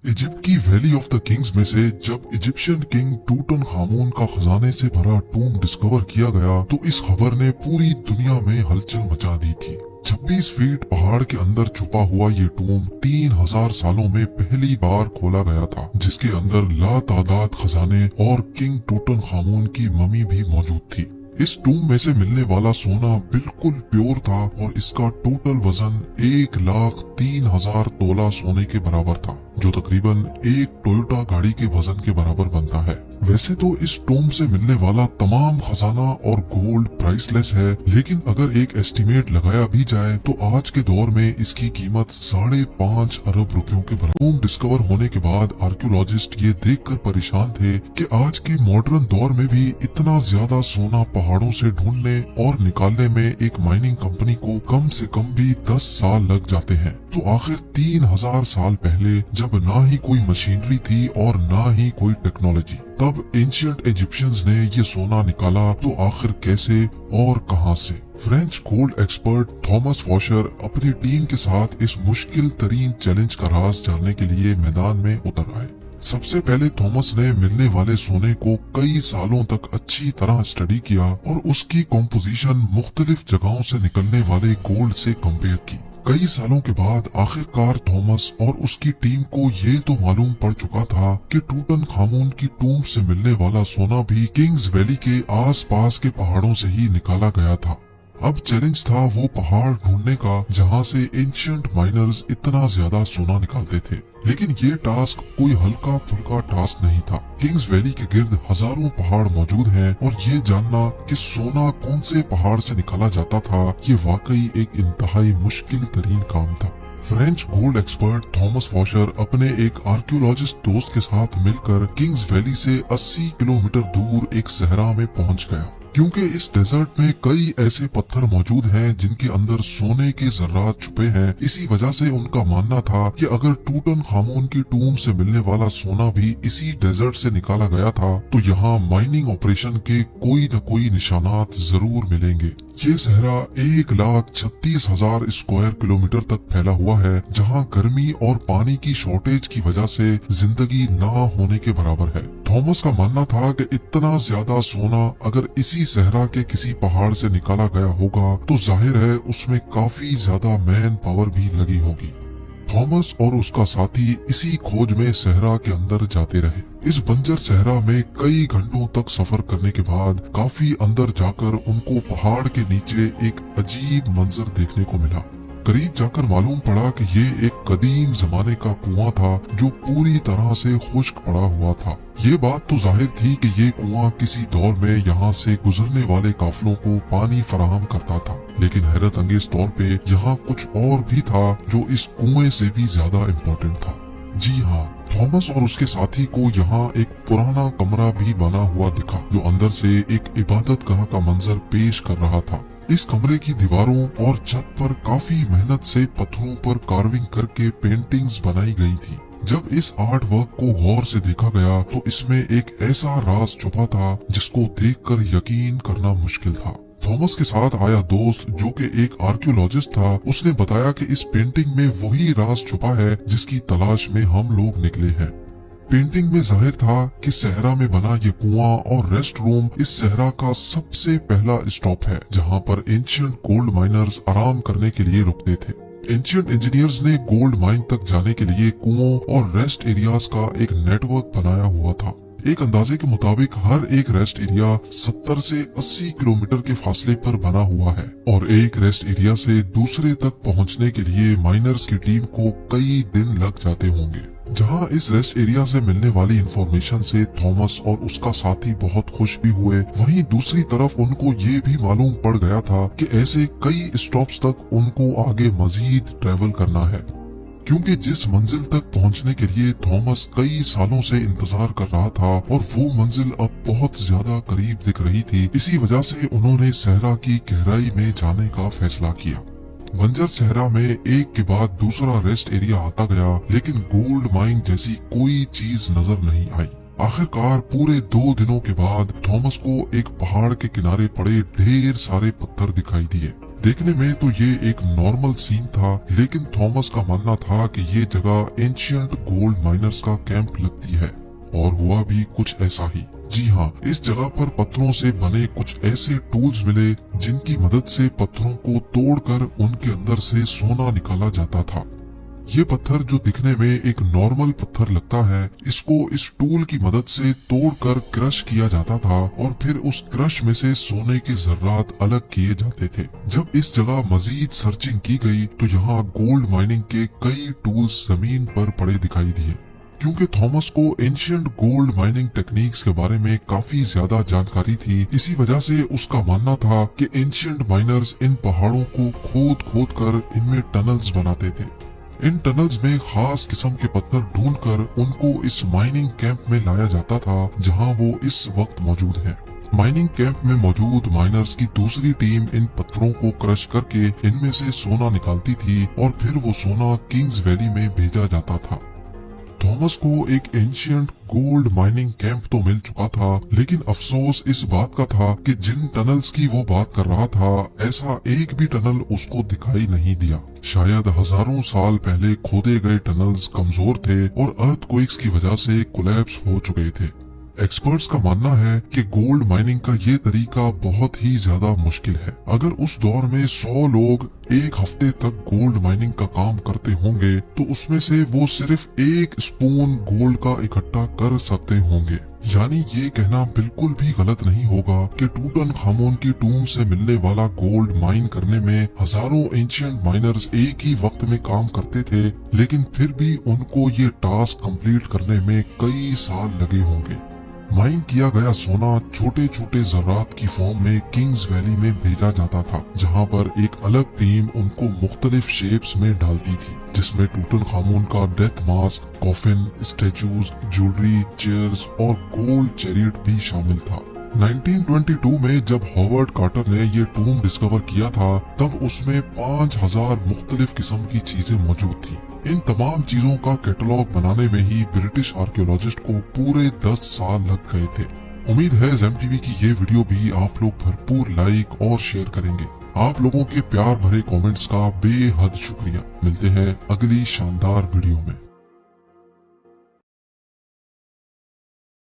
Egypt की valley of the Kings में से जब इजिप्शियन किंग टूटनखामुन का खजाने से भरा टूम डिस्कवर किया गया तो इस खबर ने पूरी दुनिया में हलचल मचा दी थी। 26 फीट पहाड़ के अंदर छुपा हुआ ये टूम 3000 सालों में पहली बार खोला गया था, जिसके अंदर लातादाद खजाने और किंग टूटनखामुन की मम्मी भी मौजूद थी। इस टूम में से मिलने वाला सोना बिल्कुल प्योर था और इसका टोटल वजन 1,03,000 तोला सोने के बराबर था, जो तकरीबन एक टोयोटा गाड़ी के वजन के बराबर बनता है। वैसे तो इस टूम से मिलने वाला तमाम खजाना और गोल्ड प्राइसलेस है, लेकिन अगर एक एस्टिमेट लगाया भी जाए तो आज के दौर में इसकी कीमत 5.5 अरब रुपयों के बराबर। टूम डिस्कवर होने के बाद आर्कियोलॉजिस्ट ये देखकर परेशान थे कि आज के मॉडर्न दौर में भी इतना ज्यादा सोना पहाड़ों से ढूंढने और निकालने में एक माइनिंग कंपनी को कम से कम भी 10 साल लग जाते हैं। तो आखिर 3000 साल पहले, जब ना ही कोई मशीनरी थी और ना ही कोई टेक्नोलॉजी, तब एंशिएंट इजिप्शियंस ने ये सोना निकाला तो आखिर कैसे और कहां से? फ्रेंच गोल्ड एक्सपर्ट थॉमस फॉशर अपनी टीम के साथ इस मुश्किल तरीन चैलेंज का राज जानने के लिए मैदान में उतर आए। सबसे पहले थॉमस ने मिलने वाले सोने को कई सालों तक अच्छी तरह स्टडी किया और उसकी कॉम्पोजिशन मुख्तलिफ जगहों से निकलने वाले गोल्ड से कंपेयर की। कई सालों के बाद आखिरकार थॉमस और उसकी टीम को ये तो मालूम पड़ चुका था कि टूटनखामुन की टूम से मिलने वाला सोना भी किंग्स वैली के आसपास के पहाड़ों से ही निकाला गया था। अब चैलेंज था वो पहाड़ ढूंढने का जहां से एंशिएंट माइनर्स इतना ज्यादा सोना निकालते थे। लेकिन ये टास्क कोई हल्का फुल्का टास्क नहीं था। किंग्स वैली के गिर्द हजारों पहाड़ मौजूद हैं और ये जानना कि सोना कौन से पहाड़ से निकाला जाता था, ये वाकई एक इंतहाई मुश्किल तरीन काम था। फ्रेंच गोल्ड एक्सपर्ट थॉमस फॉशर अपने एक आर्कियोलॉजिस्ट दोस्त के साथ मिलकर किंग्स वैली से 80 किलोमीटर दूर एक सहरा में पहुंच गया, क्योंकि इस डेजर्ट में कई ऐसे पत्थर मौजूद हैं जिनके अंदर सोने के जर्रात छुपे हैं। इसी वजह से उनका मानना था कि अगर टूटनखामुन की टूम से मिलने वाला सोना भी इसी डेजर्ट से निकाला गया था तो यहाँ माइनिंग ऑपरेशन के कोई न कोई निशानात जरूर मिलेंगे। ये सहरा 1,36,000 स्क्वायर किलोमीटर तक फैला हुआ है, जहाँ गर्मी और पानी की शॉर्टेज की वजह से जिंदगी ना होने के बराबर है। थॉमस का मानना था कि इतना ज्यादा सोना अगर इसी सहरा के किसी पहाड़ से निकाला गया होगा तो जाहिर है उसमें काफी ज्यादा मैन पावर भी लगी होगी। थॉमस और उसका साथी इसी खोज में सहरा के अंदर जाते रहे। इस बंजर सहरा में कई घंटों तक सफर करने के बाद काफी अंदर जाकर उनको पहाड़ के नीचे एक अजीब मंजर देखने को मिला। करीब जाकर मालूम पड़ा कि ये एक कदीम जमाने का कुआं था जो पूरी तरह से खुश्क पड़ा हुआ था। ये बात तो जाहिर थी कि ये कुआं किसी दौर में यहाँ से गुजरने वाले काफिलों को पानी फराहम करता था, लेकिन हैरत अंगेज तौर पे यहाँ कुछ और भी था जो इस कुएं से भी ज्यादा इम्पोर्टेंट था। जी हाँ, थॉमस और उसके साथी को यहाँ एक पुराना कमरा भी बना हुआ दिखा जो अंदर से एक इबादतगाह का मंजर पेश कर रहा था। इस कमरे की दीवारों और छत पर काफी मेहनत से पत्थरों पर कार्विंग करके पेंटिंग्स बनाई गई थी। जब इस आर्ट वर्क को गौर से देखा गया तो इसमें एक ऐसा राज छुपा था जिसको देखकर यकीन करना मुश्किल था। थॉमस के साथ आया दोस्त जो कि एक आर्कियोलॉजिस्ट था, उसने बताया कि इस पेंटिंग में वही राज छुपा है जिसकी तलाश में हम लोग निकले हैं। पेंटिंग में जाहिर था कि सहरा में बना ये कुआं और रेस्ट रूम इस सहरा का सबसे पहला स्टॉप है, जहां पर एंशिएंट गोल्ड माइनर्स आराम करने के लिए रुकते थे। एंशिएंट इंजीनियर्स ने गोल्ड माइन तक जाने के लिए कुओं और रेस्ट एरियाज का एक नेटवर्क बनाया हुआ था। एक अंदाजे के मुताबिक हर एक रेस्ट एरिया 70 से 80 किलोमीटर के फासले पर बना हुआ है और एक रेस्ट एरिया से दूसरे तक पहुंचने के लिए माइनर्स की टीम को कई दिन लग जाते होंगे। जहां इस रेस्ट एरिया से मिलने वाली इंफॉर्मेशन से थॉमस और उसका साथी बहुत खुश भी हुए, वहीं दूसरी तरफ उनको ये भी मालूम पड़ गया था कि ऐसे कई स्टॉप्स तक उनको आगे मजीद ट्रेवल करना है, क्योंकि जिस मंजिल तक पहुंचने के लिए थॉमस कई सालों से इंतजार कर रहा था और वो मंजिल अब बहुत ज्यादा करीब दिख रही थी। इसी वजह से उन्होंने सहरा की गहराई में जाने का फैसला किया। बंजर सहरा में एक के बाद दूसरा रेस्ट एरिया आता गया, लेकिन गोल्ड माइन जैसी कोई चीज नजर नहीं आई। आखिरकार पूरे 2 दिनों के बाद थॉमस को एक पहाड़ के किनारे पड़े ढेर सारे पत्थर दिखाई दिए। देखने में तो ये एक नॉर्मल सीन था, लेकिन थॉमस का मानना था कि ये जगह एंशियंट गोल्ड माइनर्स का कैंप लगती है, और हुआ भी कुछ ऐसा ही। जी हाँ, इस जगह पर पत्थरों से बने कुछ ऐसे टूल्स मिले जिनकी मदद से पत्थरों को तोड़कर उनके अंदर से सोना निकाला जाता था। ये पत्थर जो दिखने में एक नॉर्मल पत्थर लगता है, इसको इस टूल की मदद से तोड़कर क्रश किया जाता था और फिर उस क्रश में से सोने के जर्रात अलग किए जाते थे। जब इस जगह मजीद सर्चिंग की गई तो यहाँ गोल्ड माइनिंग के कई टूल्स जमीन पर पड़े दिखाई दिए। क्योंकि थॉमस को एंशियंट गोल्ड माइनिंग टेक्निक्स के बारे में काफी ज्यादा जानकारी थी, इसी वजह से उसका मानना था कि एंशियंट माइनर्स इन पहाड़ों को खोद खोद कर इनमें टनल्स बनाते थे। इन टनल्स में खास किस्म के पत्थर ढूंढकर उनको इस माइनिंग कैंप में लाया जाता था, जहां वो इस वक्त मौजूद है। माइनिंग कैंप में मौजूद माइनर्स की दूसरी टीम इन पत्थरों को क्रश करके इनमें से सोना निकालती थी और फिर वो सोना किंग्स वैली में भेजा जाता था। थॉमस को एक एंशियंट गोल्ड माइनिंग कैंप तो मिल चुका था, लेकिन अफसोस इस बात का था कि जिन टनल्स की वो बात कर रहा था, ऐसा एक भी टनल उसको दिखाई नहीं दिया। शायद हजारों साल पहले खोदे गए टनल्स कमजोर थे और अर्थक्वेक्स की वजह से कोलैप्स हो चुके थे। एक्सपर्ट्स का मानना है कि गोल्ड माइनिंग का ये तरीका बहुत ही ज्यादा मुश्किल है। अगर उस दौर में 100 लोग एक हफ्ते तक गोल्ड माइनिंग का काम करते होंगे तो उसमें से वो सिर्फ 1 स्पून गोल्ड का इकट्ठा कर सकते होंगे। यानी ये कहना बिल्कुल भी गलत नहीं होगा कि टूटनखामुन की टूम से मिलने वाला गोल्ड माइन करने में हजारों एंशिएंट माइनर्स एक ही वक्त में काम करते थे, लेकिन फिर भी उनको ये टास्क कंप्लीट करने में कई साल लगे होंगे। माइन किया गया सोना छोटे छोटे जर्रात की फॉर्म में किंग्स वैली में भेजा जाता था, जहां पर एक अलग टीम उनको मुख्तलिफ शेप्स में डालती थी, जिसमें टूटनखामुन का death mask, coffin, statues, jewellery, chairs और गोल्ड चैरियट भी शामिल था। 1922 में जब हॉवर्ड कार्टर ने ये टूम डिस्कवर किया था, तब उसमें 5000 मुख्तलिफ किस्म की चीजें मौजूद थी। इन तमाम चीजों का कैटलॉग बनाने में ही ब्रिटिश आर्कियोलॉजिस्ट को पूरे 10 साल लग गए थे। उम्मीद है ज़ेम टीवी की ये वीडियो भी आप लोग भरपूर लाइक और शेयर करेंगे। आप लोगों के प्यार भरे कमेंट्स का बेहद शुक्रिया। मिलते हैं अगली शानदार वीडियो में।